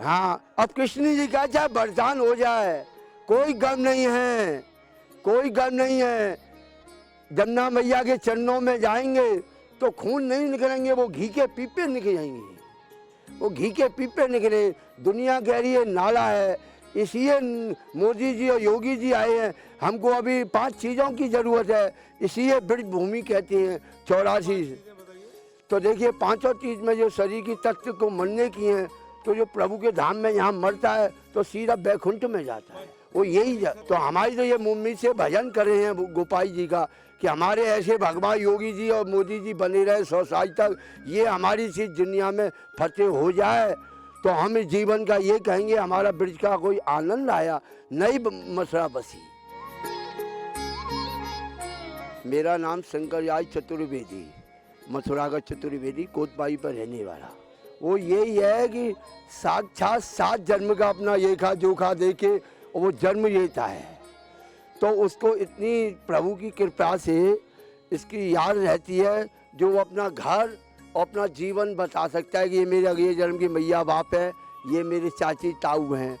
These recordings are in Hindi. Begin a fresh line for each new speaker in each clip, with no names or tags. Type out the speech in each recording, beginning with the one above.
हाँ, अब कृष्ण जी का चाहे बरसात हो जाए कोई गम नहीं है, कोई गम नहीं है। जमुना मैया के चरणों में जाएंगे तो खून नहीं निकलेंगे, वो घी के पीपे निकल जाएंगे, वो घी के पीपे निकले। दुनिया कह रही है नाला है, इसलिए मोदी जी और योगी जी आए हैं। हमको अभी 5 चीज़ों की ज़रूरत है, इसलिए ब्रज भूमि कहते हैं 84। तो देखिए 5 चीज़ में जो शरीर की तत्व को मरने की हैं, तो जो प्रभु के धाम में यहाँ मरता है तो सीधा बैकुंठ में जाता है, वो यही। तो हमारी तो ये मुम्मी से भजन कर रहे हैं गोपाई जी का कि हमारे ऐसे भगवान योगी जी और मोदी जी बने रहे 100 साल तक, ये हमारी चीज़ दुनिया में फतेह हो जाए। तो हम इस जीवन का ये कहेंगे हमारा ब्रज का कोई आनंद आया, नई मथुरा बसी। मेरा नाम शंकर राज चतुर्वेदी, मथुरा का चतुर्वेदी, कोतवाई पर रहने वाला। वो यही है कि साक्षात 7 जन्म का अपना लेखा जोखा देके वो जन्म लेता है, तो उसको इतनी प्रभु की कृपा से इसकी याद रहती है जो वो अपना घर और अपना जीवन बता सकता है कि ये मेरे अगले जन्म की मैया बाप है, ये मेरे चाची ताऊ हैं।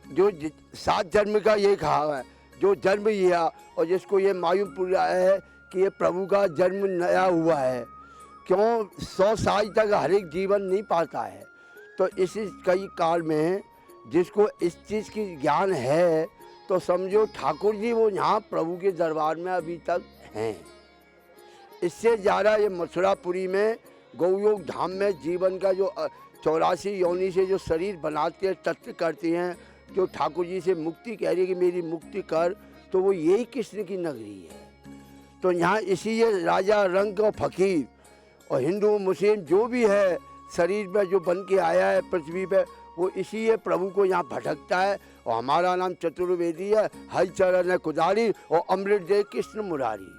जो 7 जन्म का ये कहा है, जो जन्म लिया और जिसको ये मालूम पूरा है कि ये प्रभु का जन्म नया हुआ है। क्यों 100 साल तक हर एक जीवन नहीं पाता है, तो इस कई काल में जिसको इस चीज़ की ज्ञान है तो समझो ठाकुर जी वो यहाँ प्रभु के दरबार में अभी तक हैं। इससे ज़्यादा ये मथुरापुरी में गौयोग धाम में जीवन का जो 84 योनि से जो शरीर बनाते हैं, तत्व करते हैं, जो ठाकुर जी से मुक्ति कह रही है कि मेरी मुक्ति कर, तो वो यही कृष्ण की नगरी है। तो यहाँ इसीलिए राजा रंग और फकीर और हिंदू मुस्लिम जो भी है शरीर में जो बन के आया है पृथ्वी पे, वो इसीलिए प्रभु को यहाँ भटकता है। और हमारा नाम चतुर्वेदी है, हर चरण है कुदारी और अमृत दे कृष्ण मुरारी।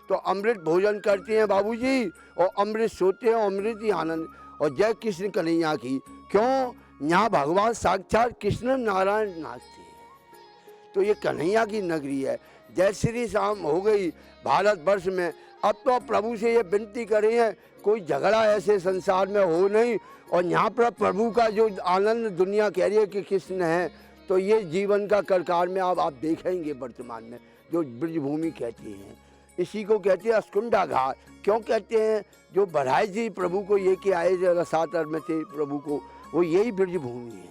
तो अमृत भोजन करते हैं बाबूजी और अमृत सोते हैं, अमृत ही आनंद। और जय कृष्ण कन्हैया की। क्यों यहाँ भगवान साक्षात कृष्ण नारायण नाचते हैं, तो ये कन्हैया की नगरी है। जय श्री राम हो गई भारतवर्ष में। अब तो प्रभु से ये विनती कर रहे हैं कोई झगड़ा ऐसे संसार में हो नहीं, और यहाँ पर प्रभु का जो आनंद दुनिया कह रही है कि कृष्ण है, तो ये जीवन का करकार में अब आप देखेंगे वर्तमान में जो ब्रजभूमि कहती हैं, इसी को कहते हैं अस्कुंडा घाट। क्यों कहते हैं, जो बढ़ाई जी प्रभु को ये कि आए थे रसातर में थे प्रभु को, वो यही ब्रजभूमि है,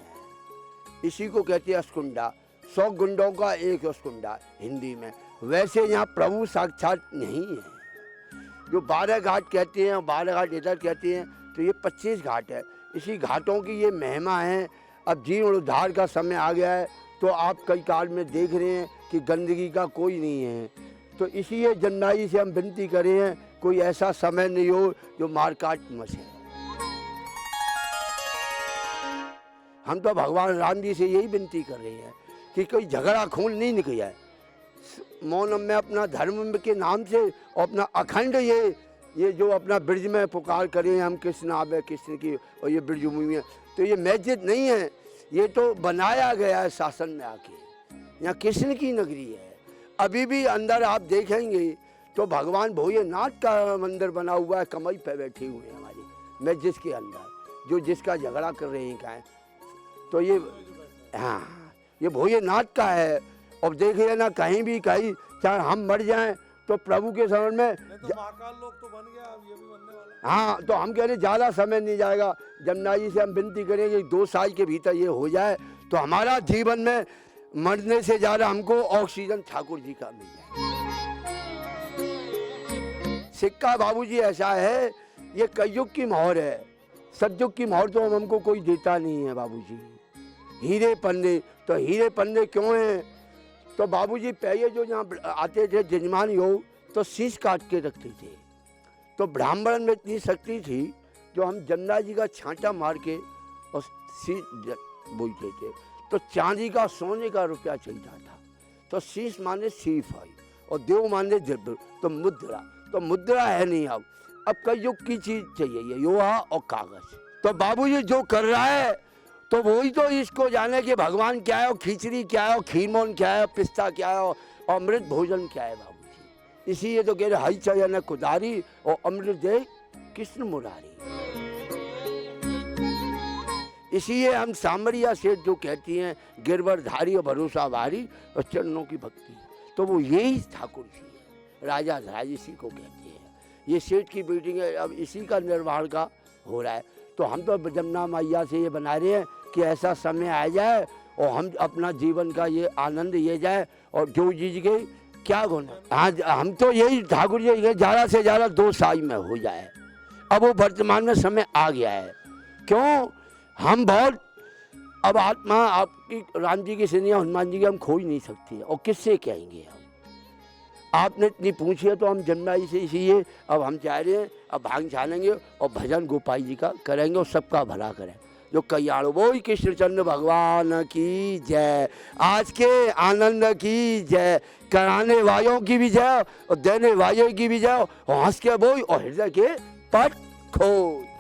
इसी को कहते हैं अस्कुंडा। 100 गुंडों का एक अस्कुंडा हिंदी में। वैसे यहाँ प्रभु साक्षात नहीं है। जो 12 घाट कहते हैं, 12 घाट इधर कहते हैं, तो ये 25 घाट है। इसी घाटों की ये महिमा है। अब जीर्णोद्धार का समय आ गया है, तो आप कई काल में देख रहे हैं कि गंदगी का कोई नहीं है। तो इसीलिए जन्नाई से हम विनती कर रहे हैं कोई ऐसा समय नहीं हो जो मार काट मचे। हम तो भगवान राम जी से यही विनती कर रहे हैं कि कोई झगड़ा खून नहीं निकल जाए। मौन में अपना धर्म के नाम से और अपना अखंड ये जो अपना ब्रज में पुकार करें हम कृष्ण आवे कृष्ण की, और ये ब्रजभूमि है, तो ये मस्जिद नहीं है, ये तो बनाया गया है शासन में आके। यहाँ कृष्ण की नगरी है। अभी भी अंदर आप देखेंगे तो भगवान भोलेनाथ का मंदिर बना हुआ है, कमई पे बैठे हुए हैं हमारी मस्जिद के अंदर, जो जिसका झगड़ा कर रहे हैं का है। तो ये हाँ, ये भोलेनाथ का है। और देखिए ना कहीं भी कहीं चाहे हम मर जाएं तो प्रभु के शरण में
तो महाकाल लोक तो बन गया, अब ये भी बनने वाला।
हाँ, तो हम कह रहे ज़्यादा समय नहीं जाएगा। जमुना जी से हम विनती करेंगे 2 साल के भीतर ये हो जाए, तो हमारा जीवन में मरने से ज़्यादा हमको ऑक्सीजन ठाकुर जी का मिल जाए। सिक्का बाबूजी ऐसा है, ये कलयुग की मोहर है, सतयुग की मोहर तो हमको कोई देता नहीं है बाबूजी। हीरे पन्ने, तो हीरे पन्ने क्यों हैं, तो बाबूजी पहले जो यहाँ आते थे जजमान योग, तो शीश काट के रखते थे। तो ब्राह्मण में इतनी शक्ति थी जो हम जमुना जी का छांटा मार के और शीश बोलते थे। तो चांदी का सोने का रुपया चाहिए था, तो शीश माने सीफ आई और देव माने दिव्य, तो मुद्रा है नहीं। अब कलयुग की चीज चाहिए, लोहा और कागज। तो बाबूजी जो कर रहा है तो वही तो इसको जाने कि भगवान क्या है, और खिचड़ी क्या है, और खीरमोन क्या है, पिस्ता क्या है, और अमृत भोजन क्या है बाबूजी। इसीलिए तो कह रहे हई चरण कुदारी और अमृत दे कृष्ण मुरारी। इसलिए हम सामरिया सेठ जो कहती हैं गिरवरधारी और भरोसा भारी और चरणों की भक्ति, तो वो यही ठाकुर जी है, राजा धराज इसी को कहते हैं। ये सेठ की बेटी है, अब इसी का निर्वाण का हो रहा है। तो हम तो जमुना मैया से ये बना रहे हैं कि ऐसा समय आ जाए और हम अपना जीवन का ये आनंद ये जाए और जो जीज गए क्या गुना। हाँ, हम तो यही ठाकुर जी के ज़्यादा से ज़्यादा 2 साल में हो जाए। अब वो वर्तमान में समय आ गया है, क्यों हम बहुत अब आत्मा आपकी राम जी की सिनिया हनुमान जी की हम खो ही नहीं सकती है, और किससे कहेंगे हम। आपने इतनी पूछी है तो हम जमुनाई से, इसीलिए अब हम चाह रहे हैं अब भांग छानेंगे और भजन गोपाल जी का करेंगे और सबका भला करें। जो कल्याण वो कृष्णचंद्र भगवान की जय, आज के आनंद की जय, कराने वालों की भी जय और देने वालों की भी जय, और हंस के बोई और हृदय के पट खोई।